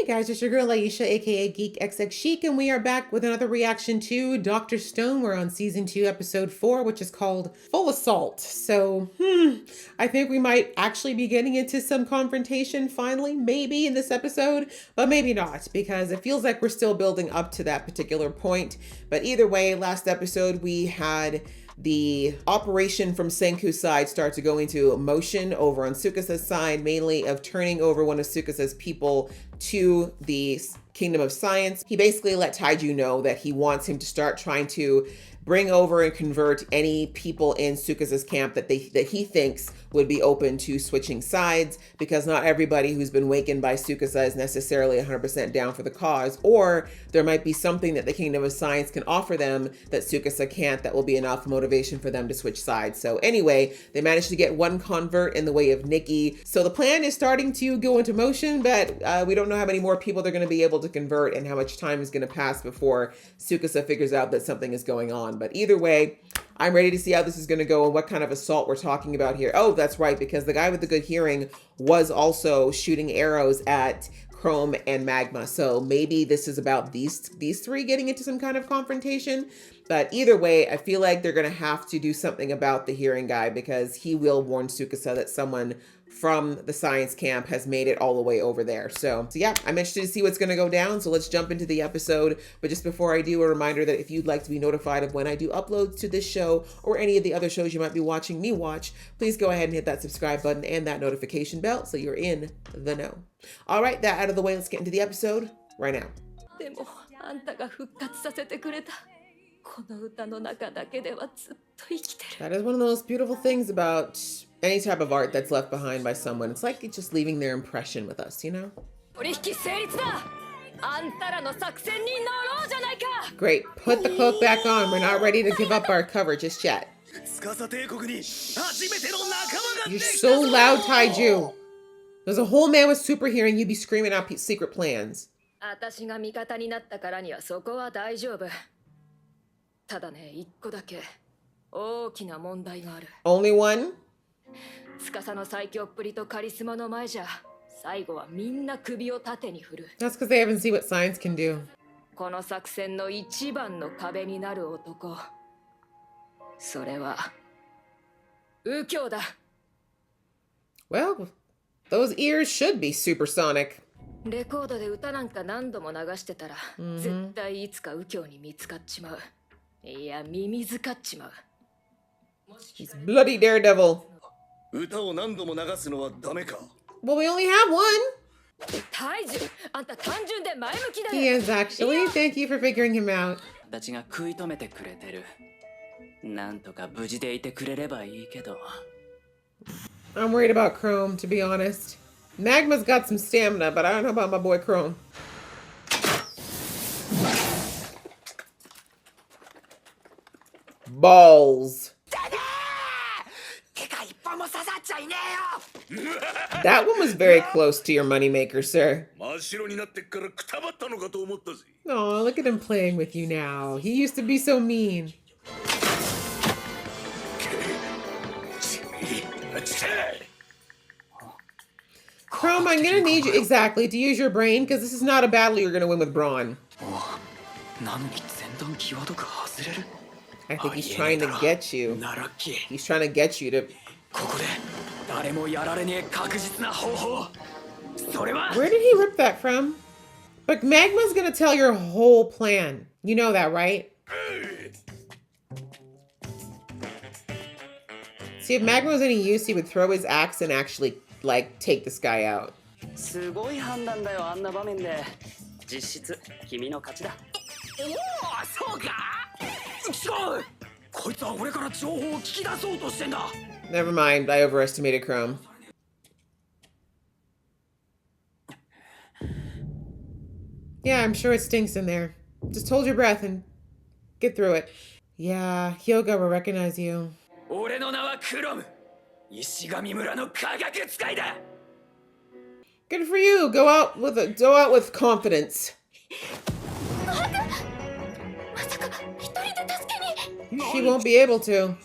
guys, it's your girl Aisha, aka Geek XX Chic, and we are back with another reaction to Dr. Stone. We're on season 2, episode 4, which is called Full Assault. So, I think we might actually be getting into some confrontation finally, maybe in this episode, but maybe not, because it feels like we're still building up to that particular point. But either way, last episode we had the operation from Senku's side start to go into motion over on Tsukasa's side, mainly of turning over one of Tsukasa's people to the Kingdom of Science. He basically let Taiju know that he wants him to start trying to bring over and convert any people in Tsukasa's camp that he thinks would be open to switching sides, because not everybody who's been wakened by Tsukasa is necessarily 100% down for the cause, or there might be something that the Kingdom of Science can offer them that Tsukasa can't that will be enough motivation for them to switch sides. So anyway, they managed to get one convert in the way of Nikki. So the plan is starting to go into motion, but we don't know how many more people they're going to be able to convert and how much time is going to pass before Tsukasa figures out that something is going on. But either way, I'm ready to see how this is going to go and what kind of assault we're talking about here. Oh, that's right, because the guy with the good hearing was also shooting arrows at Chrome and Magma. So maybe this is about these three getting into some kind of confrontation. But either way, I feel like they're going to have to do something about the hearing guy, because he will warn Tsukasa that someone from the science camp has made it all the way over there. So yeah, I'm interested to see what's going to go down. So let's jump into the episode. But just before I do, a reminder that if you'd like to be notified of when I do uploads to this show or any of the other shows you might be watching me watch, please go ahead and hit that subscribe button and that notification bell so you're in the know. All right, that out of the way, let's get into the episode right now. That is one of the most beautiful things about any type of art that's left behind by someone. It's like it's just leaving their impression with us, you know? Great, put the cloak back on. We're not ready to give up our cover just yet. You're so loud, Taiju. There's a whole man with super hearing, you'd be screaming out secret plans. Only one? That's because they haven't seen what science can do. Well, those ears should be supersonic. He's bloody daredevil. Well, we only have one. He is actually. Thank you for figuring him out. I'm worried about Chrome, to be honest. Magma's got some stamina, but I don't know about my boy Chrome. Balls. That one was very close to your moneymaker, sir. Oh, look at him playing with you now. He used to be so mean. Chrome, I'm gonna need you exactly to use your brain, because this is not a battle you're gonna win with brawn. I think he's trying to get you. He's trying to get you to... Where did he rip that from? But Magma's gonna tell your whole plan. You know that, right? See, if Magma was any use, he would throw his axe and actually, like, take this guy out. Never mind, I overestimated Chrome. Yeah, I'm sure it stinks in there. Just hold your breath and get through it. Yeah, Hyoga will recognize you. Good for you. Go out with confidence. She won't be able to.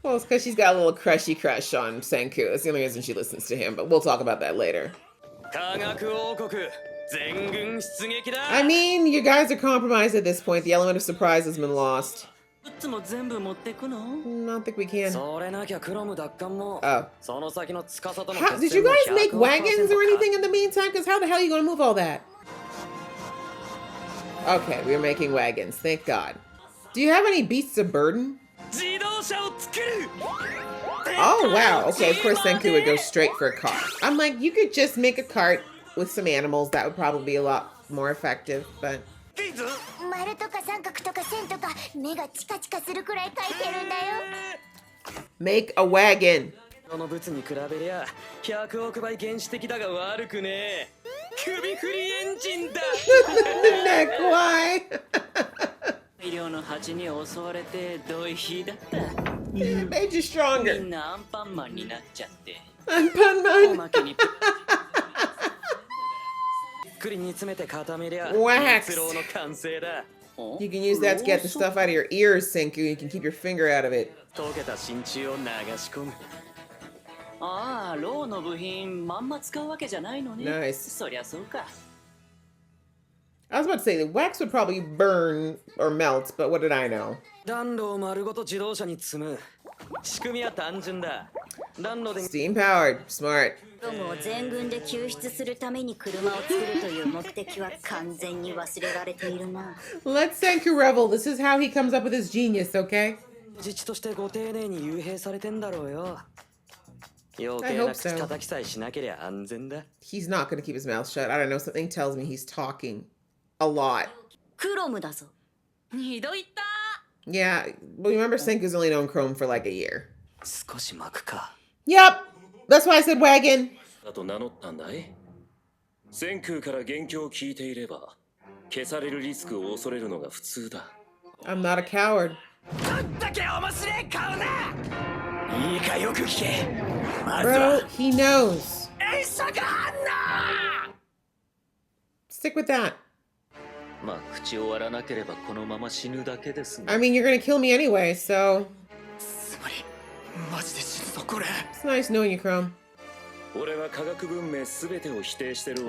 Well, it's because she's got a little crushy crush on Senku. That's the only reason she listens to him, but we'll talk about that later. I mean, you guys are compromised at this point. The element of surprise has been lost. I don't think we can. Oh. Did you guys make wagons or anything in the meantime? Because how the hell are you going to move all that? Okay, we're making wagons. Thank God. Do you have any beasts of burden? Oh, wow. Okay, of course Senku would go straight for a cart. I'm like, you could just make a cart with some animals. That would probably be a lot more effective, but... Make a wagon. Neck, why? It made you stronger. Wax. You can use that to get the stuff out of your ears, Senku. You can keep your finger out of it. Nice. I was about to say, the wax would probably burn or melt, but what did I know? Steam powered. Smart. Let Senku revel. This is how he comes up with his genius, okay? I hope so. He's not going to keep his mouth shut. I don't know. Something tells me he's talking a lot. Yeah, well, remember Senku's only known Chrome for like a year. Yep, that's why I said wagon. I'm not a coward. Bro, he knows. Stick with that. I mean, you're gonna kill me anyway, so... It's nice knowing you, Chrome.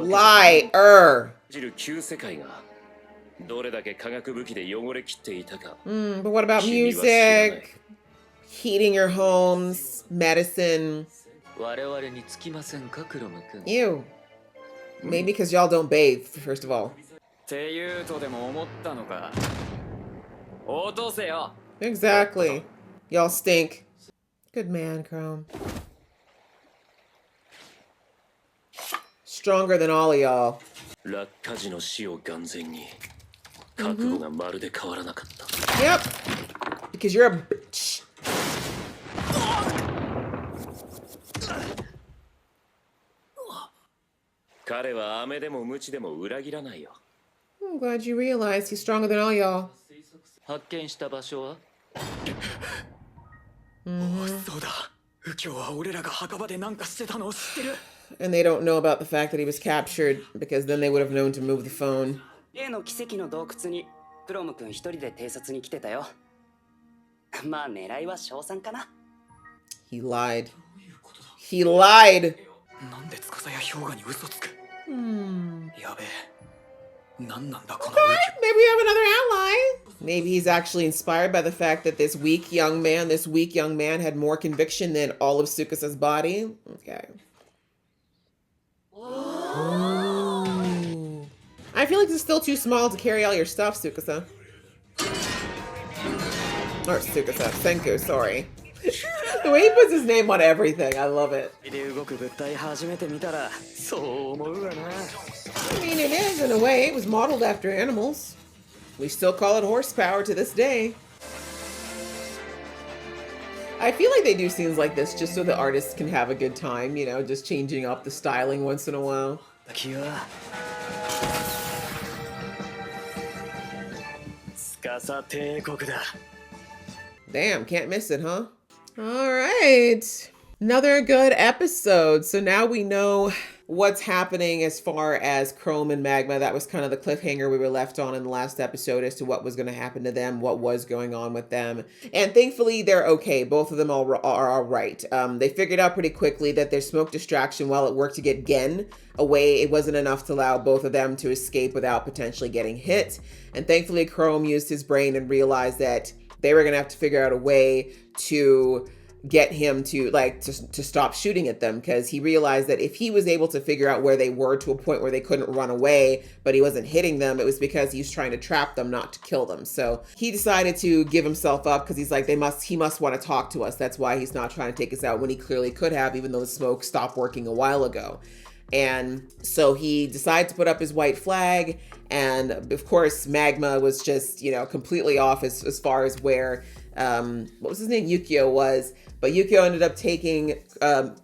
Liar! But what about music? Heating your homes, medicine. Ew. Maybe because y'all don't bathe, first of all. Exactly. Y'all stink. Good man, Chrome. Stronger than all of y'all. Yep. Because you're a bitch. I'm glad you realized he's stronger than all y'all. And they don't know about the fact that he was captured, because then they would have known to move the phone. He lied. He lied! Okay, maybe we have another ally. Maybe he's actually inspired by the fact that this weak young man had more conviction than all of Tsukusa's body. Okay. Ooh. I feel like this is still too small to carry all your stuff, Tsukusa. Or Tsukusa, Senku, sorry. The way he puts his name on everything, I love it. I mean, it is, in a way. It was modeled after animals. We still call it horsepower to this day. I feel like they do scenes like this just so the artists can have a good time, you know, just changing up the styling once in a while. Damn, can't miss it, huh? All right. Another good episode. So now we know what's happening as far as Chrome and Magma. That was kind of the cliffhanger we were left on in the last episode as to what was going to happen to them, what was going on with them. And thankfully, they're okay. Both of them are all right. They figured out pretty quickly that their smoke distraction, while it worked to get Gen away, it wasn't enough to allow both of them to escape without potentially getting hit. And thankfully, Chrome used his brain and realized that they were going to have to figure out a way to get him to to stop shooting at them, because he realized that if he was able to figure out where they were to a point where they couldn't run away, but he wasn't hitting them, it was because he was trying to trap them, not to kill them. So he decided to give himself up, because he's like, he must want to talk to us. That's why he's not trying to take us out, when he clearly could have, even though the smoke stopped working a while ago. And so he decided to put up his white flag. And of course, Magma was just, completely off as far as where, what was his name? Yukio was. But Yukio ended up taking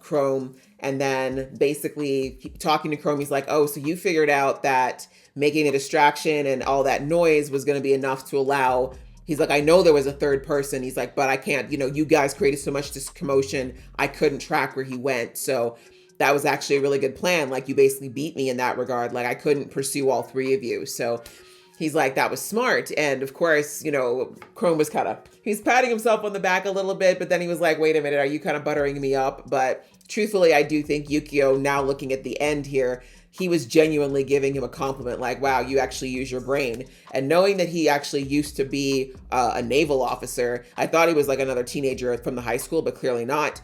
Chrome, and then basically talking to Chrome, he's like, oh, so you figured out that making a distraction and all that noise was going to be enough to allow. He's like, I know there was a third person. He's like, but I can't, you guys created so much commotion, I couldn't track where he went. So that was actually a really good plan. Like, you basically beat me in that regard. Like, I couldn't pursue all three of you. So he's like, that was smart. And of course, Chrome was he's patting himself on the back a little bit, but then he was like, wait a minute, are you kind of buttering me up? But truthfully, I do think Yukio, now looking at the end here, he was genuinely giving him a compliment, like, wow, you actually use your brain. And knowing that he actually used to be a naval officer, I thought he was like another teenager from the high school, but clearly not.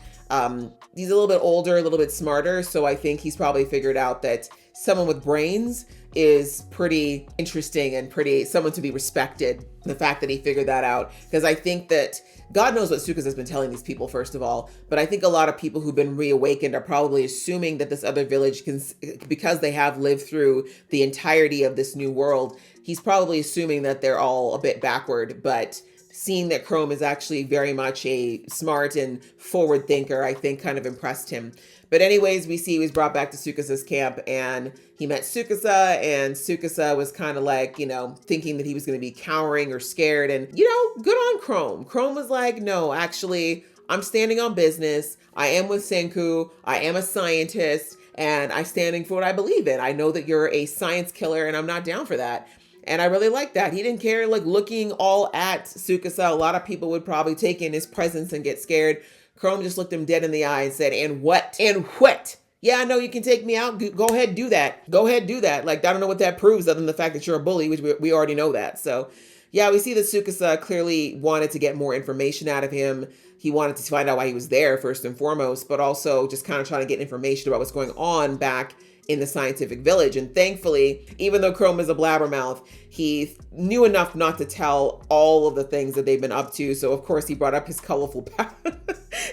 He's a little bit older, a little bit smarter. So I think he's probably figured out that someone with brains is pretty interesting and someone to be respected. The fact that he figured that out, because I think that God knows what Tsukasa been telling these people, first of all, but I think a lot of people who've been reawakened are probably assuming that this other village because they have lived through the entirety of this new world, he's probably assuming that they're all a bit backward. But seeing that Chrome is actually very much a smart and forward thinker, I think kind of impressed him. But anyways, we see he was brought back to Tsukasa's camp, and he met Tsukasa, and Tsukasa was kind of like, thinking that he was going to be cowering or scared. And, good on Chrome. Chrome was like, no, actually, I'm standing on business. I am with Senku. I am a scientist, and I'm standing for what I believe in. I know that you're a science killer, and I'm not down for that. And I really like that. He didn't care, looking all at Tsukasa. A lot of people would probably take in his presence and get scared. Chrome just looked him dead in the eye and said, and what? And what? Yeah, I know you can take me out. Go ahead, do that. Go ahead, do that. Like, I don't know what that proves other than the fact that you're a bully, which we already know that. So, yeah, we see that Tsukasa clearly wanted to get more information out of him. He wanted to find out why he was there, first and foremost, but also just kind of trying to get information about what's going on back in the scientific village. And thankfully, even though Chrome is a blabbermouth, he knew enough not to tell all of the things that they've been up to. So of course he brought up his colorful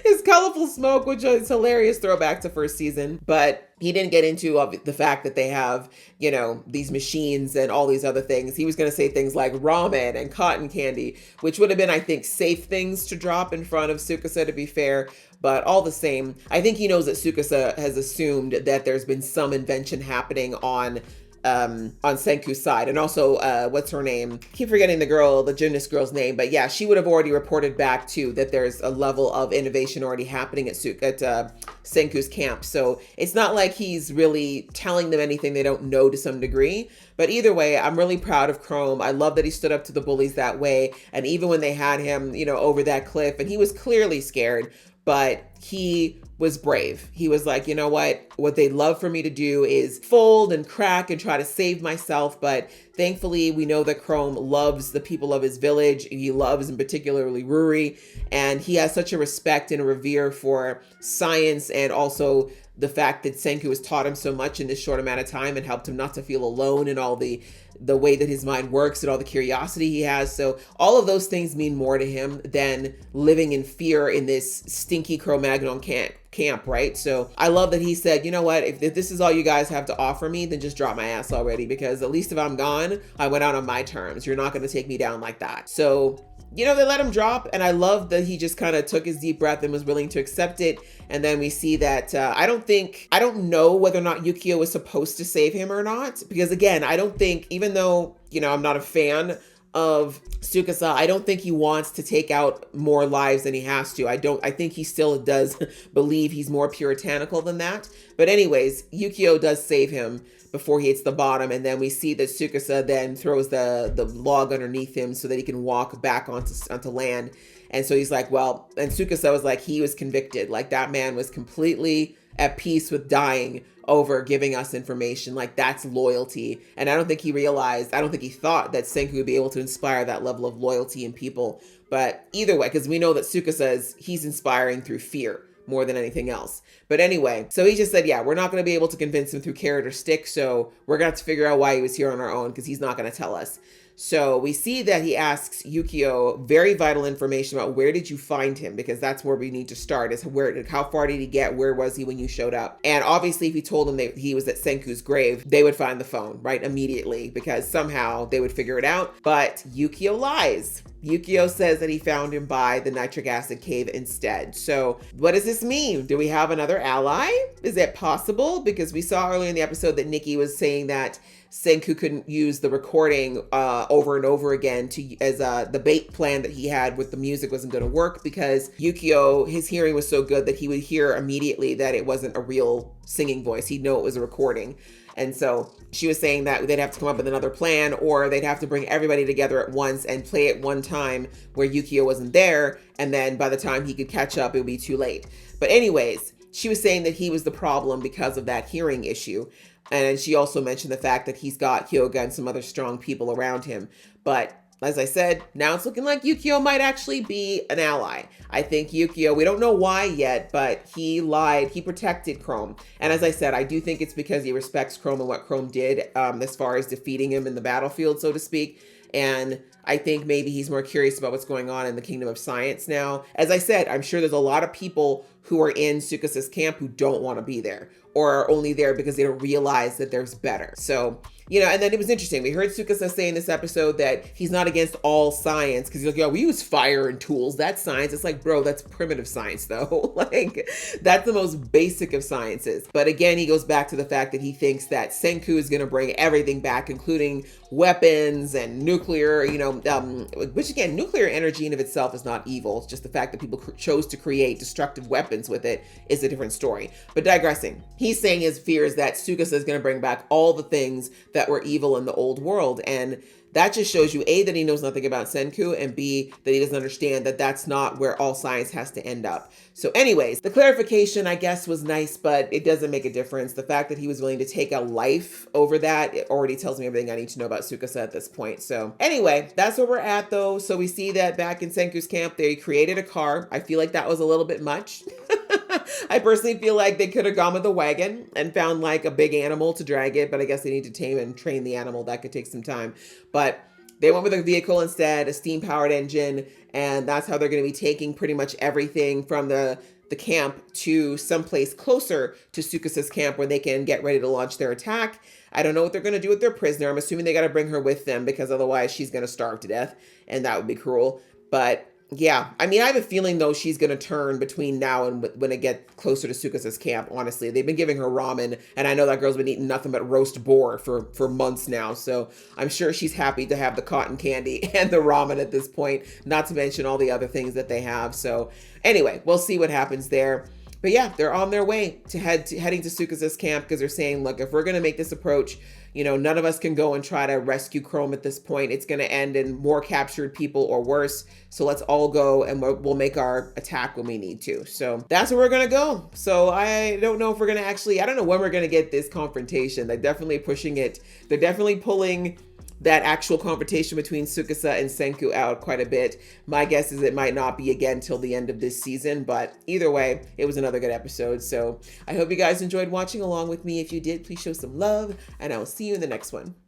his colorful smoke, which is hilarious throwback to first season. But he didn't get into the fact that they have, these machines and all these other things. He was going to say things like ramen and cotton candy, which would have been, I think, safe things to drop in front of Tsukasa, to be fair. But all the same, I think he knows that Tsukasa has assumed that there's been some invention happening on Senku's side. And also, what's her name? I keep forgetting the gymnast girl's name, but yeah, she would have already reported back too that there's a level of innovation already happening at Senku's camp. So it's not like he's really telling them anything they don't know to some degree. But either way, I'm really proud of Chrome. I love that he stood up to the bullies that way. And even when they had him, over that cliff, and he was clearly scared, but he was brave. He was like, what they'd love for me to do is fold and crack and try to save myself. But thankfully, we know that Chrome loves the people of his village. He loves, in particularly, Ruri. And he has such a respect and a revere for science, and also the fact that Senku has taught him so much in this short amount of time and helped him not to feel alone in all the way that his mind works and all the curiosity he has. So all of those things mean more to him than living in fear in this stinky Cro-Magnon camp, right? So I love that he said, you know what, if this is all you guys have to offer me, then just drop my ass already, because at least if I'm gone, I went out on my terms. You're not going to take me down like that. So, they let him drop, and I love that he just kind of took his deep breath and was willing to accept it. And then we see that I don't know whether or not Yukio was supposed to save him or not, because again, I don't think, even though, I'm not a fan of Tsukasa. I don't think he wants to take out more lives than he has to. I think he still does believe he's more puritanical than that. But anyways, Yukio does save him before he hits the bottom, and then we see that Tsukasa then throws the log underneath him so that he can walk back onto land. And so he's like, well, and Tsukasa was like, he was convicted. Like, that man was completely at peace with dying over giving us information. Like, that's loyalty. And I don't think he thought that Senku would be able to inspire that level of loyalty in people. But either way, because we know that Tsukasa he's inspiring through fear more than anything else. But anyway, so he just said, yeah, we're not going to be able to convince him through carrot or stick. So we're going to have to figure out why he was here on our own, because he's not going to tell us. So we see that he asks Yukio very vital information about where did you find him, because that's where we need to start, is how far did he get? Where was he when you showed up? And obviously if he told them that he was at Senku's grave, they would find the phone, right? Immediately, because somehow they would figure it out. But Yukio lies. Yukio says that he found him by the nitric acid cave instead. So what does this mean? Do we have another ally? Is it possible? Because we saw earlier in the episode that Nikki was saying that Senku couldn't use the recording over and over again as the bait plan that he had with the music wasn't going to work, because Yukio, his hearing was so good that he would hear immediately that it wasn't a real singing voice. He'd know it was a recording. And so she was saying that they'd have to come up with another plan, or they'd have to bring everybody together at once and play it one time where Yukio wasn't there. And then by the time he could catch up, it would be too late. But anyways, she was saying that he was the problem because of that hearing issue. And she also mentioned the fact that he's got Hyoga and some other strong people around him. But as I said, now it's looking like Yukio might actually be an ally. I think Yukio, we don't know why yet, but he lied. He protected Chrome. And as I said, I do think it's because he respects Chrome and what Chrome did as far as defeating him in the battlefield, so to speak. And I think maybe he's more curious about what's going on in the Kingdom of Science now. As I said, I'm sure there's a lot of people who are in Tsukasa's camp who don't want to be there, or are only there because they don't realize that there's better. So, and then it was interesting. We heard Tsukasa say in this episode that he's not against all science, because he's like, yeah, we use fire and tools. That's science. It's like, bro, that's primitive science, though. Like, that's the most basic of sciences. But again, he goes back to the fact that he thinks that Senku is going to bring everything back, including weapons and nuclear, which again, nuclear energy in of itself is not evil. It's just the fact that people chose to create destructive weapons with it is a different story. But digressing, he's saying his fear is that Tsukasa is going to bring back all the things that were evil in the old world. And that just shows you, A, that he knows nothing about Senku, and B, that he doesn't understand that that's not where all science has to end up. So anyways, the clarification, I guess, was nice, but it doesn't make a difference. The fact that he was willing to take a life over that, it already tells me everything I need to know about Tsukasa at this point. So anyway, that's where we're at, though. So we see that back in Senku's camp, they created a car. I feel like that was a little bit much. I personally feel like they could have gone with a wagon and found like a big animal to drag it, but I guess they need to tame and train the animal. That could take some time. But they went with a vehicle instead, a steam-powered engine, and that's how they're going to be taking pretty much everything from the camp to someplace closer to Tsukasa's camp where they can get ready to launch their attack. I don't know what they're going to do with their prisoner. I'm assuming they got to bring her with them, because otherwise she's going to starve to death, and that would be cruel. But yeah, I mean, I have a feeling, though, she's going to turn between now and when it gets closer to Tsukasa's camp, honestly. They've been giving her ramen, and I know that girl's been eating nothing but roast boar for months now, so I'm sure she's happy to have the cotton candy and the ramen at this point, not to mention all the other things that they have. So anyway, we'll see what happens there. But yeah, they're on their way to heading to Tsukasa's camp, because they're saying, look, if we're going to make this approach, none of us can go and try to rescue Chrome at this point. It's going to end in more captured people or worse. So let's all go and we'll make our attack when we need to. So that's where we're going to go. So I don't know if we're going to I don't know when we're going to get this confrontation. They're definitely pushing it. They're definitely pulling that actual confrontation between Tsukasa and Senku out quite a bit. My guess is it might not be again till the end of this season, but either way, it was another good episode. So I hope you guys enjoyed watching along with me. If you did, please show some love, and I will see you in the next one.